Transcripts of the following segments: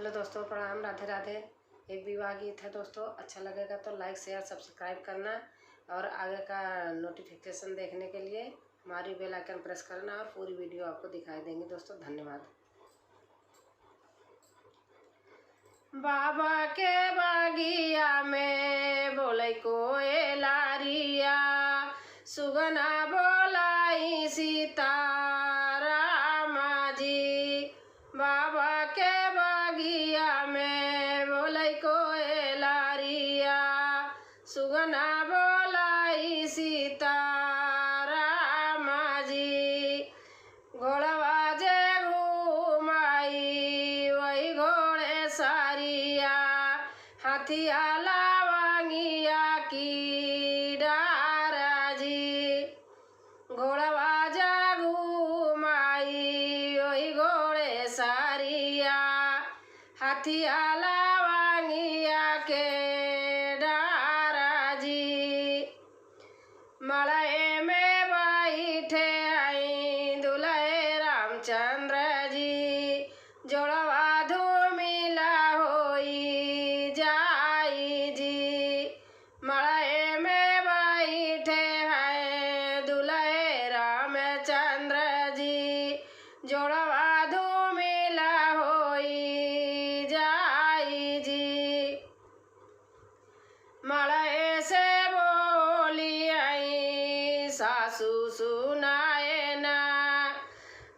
Hello दोस्तों, प्रणाम, राधे राधे। एक विवाह गीत है दोस्तों, अच्छा लगेगा तो लाइक शेयर सब्सक्राइब करना और आगे का नोटिफिकेशन देखने के लिए हमारी बेल आइकन प्रेस करना और पूरी वीडियो आपको दिखाई देंगे दोस्तों। धन्यवाद। बाबा के बागिया में बोले कोयलारिया, सुगना बोलाई सीताराम जी। बाबा के बागिया में बोले कोयलारिया, सुगना बोलाई सीताराम जी। घोड़वा जे घूमाई वही घोड़े सारिया, हाथिया लावांगिया की डारा जी। घोड़वा जा घूमाई वही घोड़े सारिया, हाथिया लावांगिया के डारा जी। मड़ई में बैठे आई दुल्हे रामचंद्र जी, जोड़वा धूमिला होई जाई जी। मड़ई में बैठे हैं दुल्हे रामचंद्र जी, जोड़वा धूमिला होई जाई जी। मड़ई से बोली आई सासू सुनाए ना,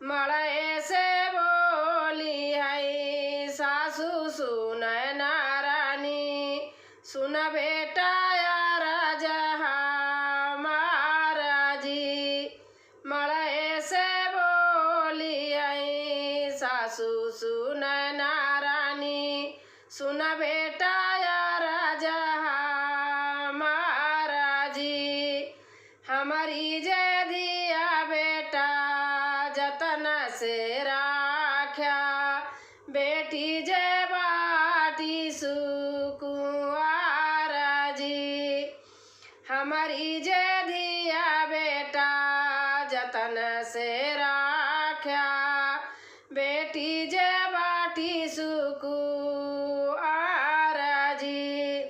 मड़ई से बोली आई सासू सुनाए ना रानी। सुन बेटा यार हमारा जी। मड़ई से बोली आई सासू सुनाए ना रानी। सुन बेटा यार हमारा जी। हमारी जे दिया बेटा जतन से राख्या, बेटी जे बाटी सुकुआरा जी। हमारी जे दिया बेटा जतन से राख्या, बेटी जे बाटी सुकुआरा जी।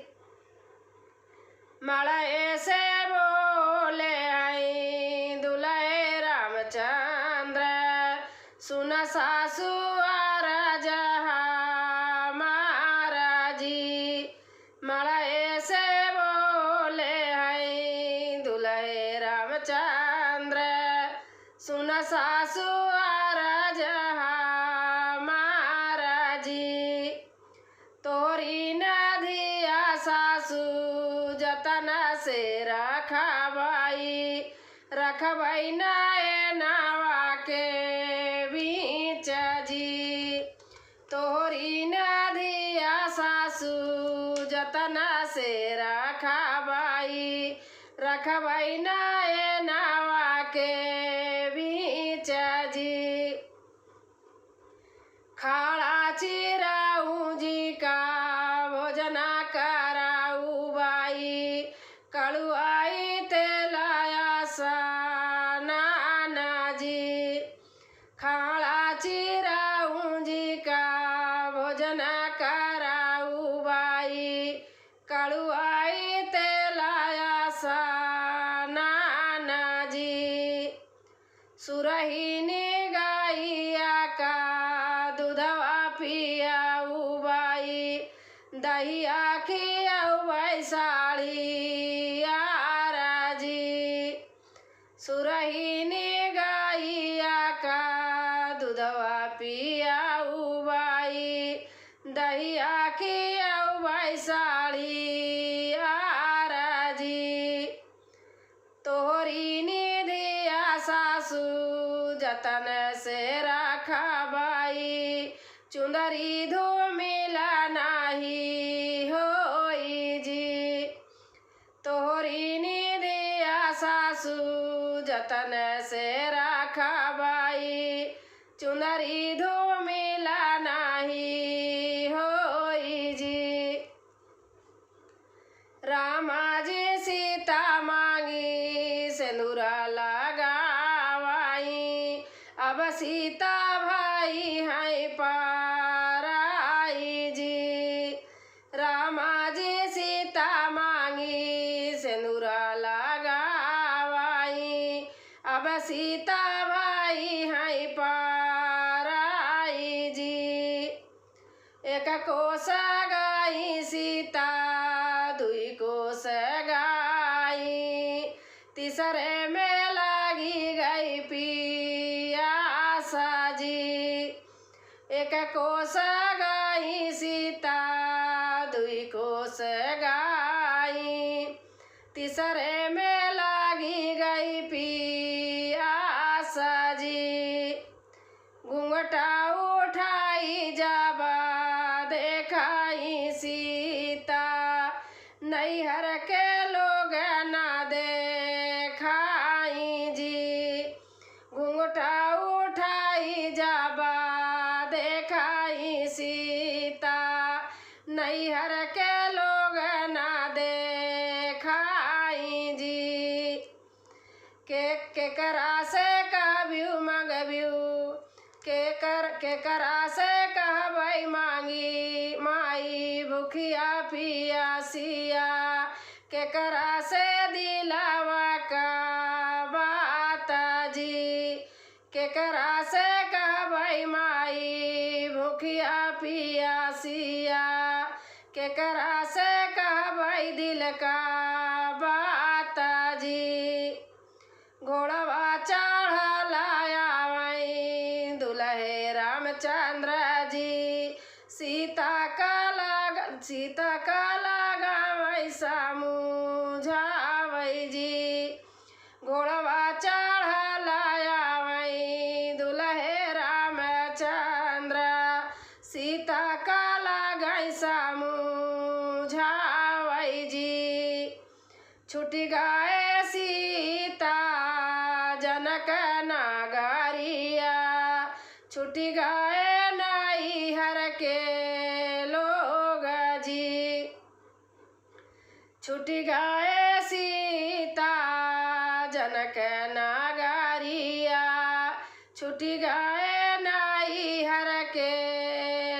मड़ई से बोले आई दुल्हे रामचंद्र, सुन सासू हमारा जी। मड़ई से बोले आई दुल्हे रामचंद्र, सुन सासू हमारा जी। तोरी नदिया सासू जतन से रखबाई, रखबाई नाए नावा के बीच जी। तोरी नदिया सासू जतन से रखबाई, रखबाई नाए नावा के बीच जी। खाड़ा चिराऊ जी का भोजना कराऊ बाई, कड़ुआई तेलाया नाना जी। खाड़ा चिराऊ जी का भोजना कराऊ बाई, कड़ुआई तेलाया नाना जी। सुरहीनी गाइया का दूधवा पियाऊ बाई, दहिया खियाऊ बाई साड़ी आरा जी। सुरहीनी गाइया का दूधवा पियाऊ बाई, दहिया खियाऊ बाई साड़ी आरा जी। तोरी निधिया सासू जतन से रखबाई, चुंदरी धूमिला नाही होई जी। तोरी निधिया सासू जतन से रखबाई, चुंदरी धूमिला नाही होई जी। रामा जी सीता मांगी सिंदूरा लगावाई, अब सीता भाई है पाराई एक कोस गाई सीता दुई कोस गाई तीसरे में लगी गई पियासा जी। एक कोस गाई सीता दुई कोस गाई तीसरे में लगी गई पियासा जी। घूंघटा उठाई जाबा देखाई सीता नैहर के लोग ना देखाई जी। घूंघटा उठाई जाबा देखाई सीता नैहर के लोग ना देखाई जी। के करा से कहब्यू मंगब्यू के करा से कहबई मांगी माई भूखिया पियासिया के करा से दिलावा का बात जी। के करा से कहबई माई भूखिया पियासिया के करा से कहबई दिल का बात जी। घोड़वा चढ़लाया वहीं दुल्हे रामचंद्र जी सीता का लगा वैसा मुझावै जी। घोड़वा चढ़लाया वहीं दुल्हे रामचंद्र सीता का लगा वैसा मुझावै जी। छुटी गए सीता जनक नगरिया छुटी गए नैहर के लोग जी। छुटी गए सीता जनक नगरिया छुटी गए नैहर के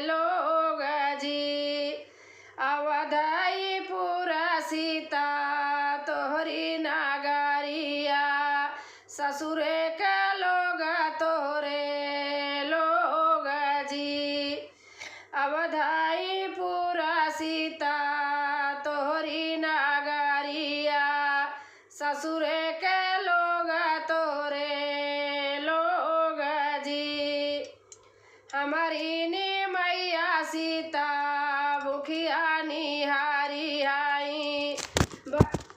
लोग जी। अवधईपुर सीता तोहरी नगरिया ससुरे के लोग तोहरे लोग जी। अवधईपुर सीता तोहरी नगरिया ससुरे के लोग तोहरे लोग जी। हमारी नी मैया सीता भूखिया निहारी हाई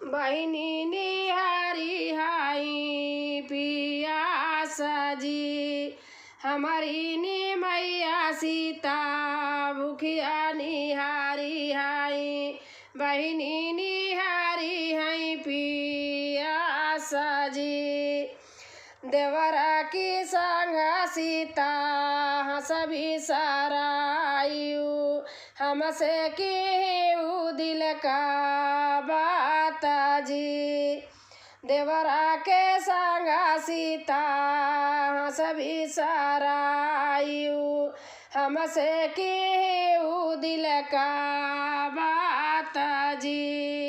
बहिनी निहारी हाई पियासा जी। हमारी नी मैया सीता भूखिया निहारी हाई बहिनी निहारी हाई पियासा जी। देवरा की संग सीता हंसबी सरायु हमसे की दिल का बात जी। देवरा के संग सीता हंसबी सरायु हमसे की दिल का बात जी।